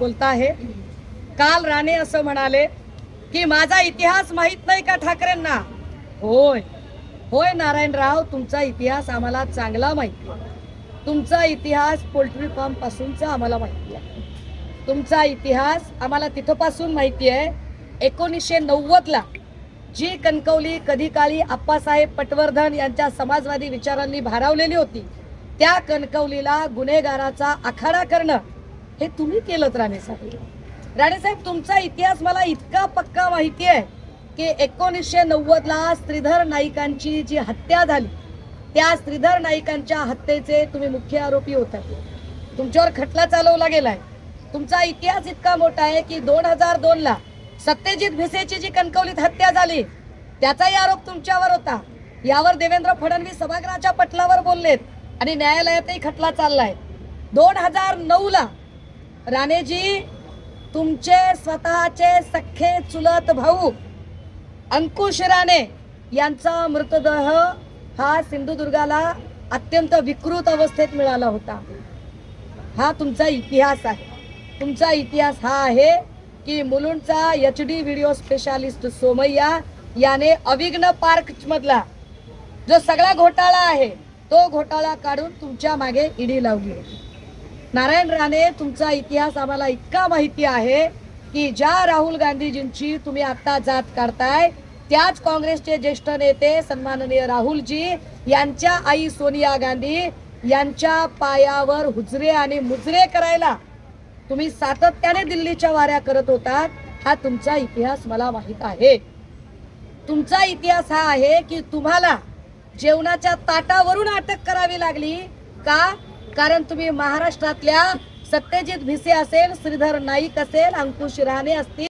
बोलता आहे। काल राणे असं म्हणाले की माझा इतिहास माहित नाही का ठाकरेंना। होय होय नारायणराव, तुमचा इतिहास आम्हाला चांगला माहिती आहे। तुमचा इतिहास पोल्ट्री फार्म पासूनचा आम्हाला माहिती आहे। तुमचा इतिहास आम्हाला तिथपासून माहिती आहे। 1990 ला जी कणकवली कधी काळी आप्पासाहेब पटवर्धन यांच्या समाजवादी विचारांनी भारावलेली होती, त्या कणकवलीला गुन्हेगाराचा आखाडा करणं हे तुम्ही केलं राणेसाहेब। राणेसाहेब, तुमचा इतिहास मला इतका पक्का माहिती आहे की 1990 ला श्रीधर नाईकांची जी हत्या झाली, त्या श्रीधर नाईकांच्या हत्येचे तुम्ही मुख्य आरोपी होता। तुमच्यावर खटला चालवला गेलाय। तुमचा इतिहास इतका मोठा आहे की 2002 ला सत्यजित भिसेची जी कणकवलीत हत्या झाली, त्याचाही आरोप तुमच्यावर होता। यावर देवेंद्र फडणवीस सभागृहाच्या पटलावर बोललेत आणि न्यायालयातही खटला चाललाय। 2009 ला राणेजी, तुमचे स्वतःचे सख्खे चुलत भाऊ अंकुश राणे यांचा मृतदेह हा सिंधुदुर्गाला अत्यंत विकृत अवस्थेत मिळाला होता। हा तुमचा इतिहास आहे। तुमचा इतिहास हा आहे की मुलुंडचा HD व्हिडिओ स्पेशालिस्ट सोमय्या याने अविघ्न पार्क मधला जो सगळा घोटाळा आहे, तो घोटाळा काढून तुमच्या मागे ईडी लावली। नारायण राणे, तुमचा इतिहास आम्हाला इतका माहिती आहे की ज्या राहुल गांधीजींची तुम्ही आता जात काढताय, त्याच काँग्रेसचे ज्येष्ठ नेते सन्माननीय राहुलजी यांच्या आई सोनिया गांधी यांच्या पायावर हुजरे आणि मुजरे करायला तुम्ही सातत्याने दिल्लीच्या वाऱ्या करत होतात। हा तुमचा इतिहास मला माहित आहे। तुमचा इतिहास हा आहे की तुम्हाला जेवणाच्या ताटावरून अटक करावी लागली का? कारण तुम्ही महाराष्ट्रातल्या सत्यजित भिसे असेल, श्रीधर नाईक असेल, अंकुश राणे असतील,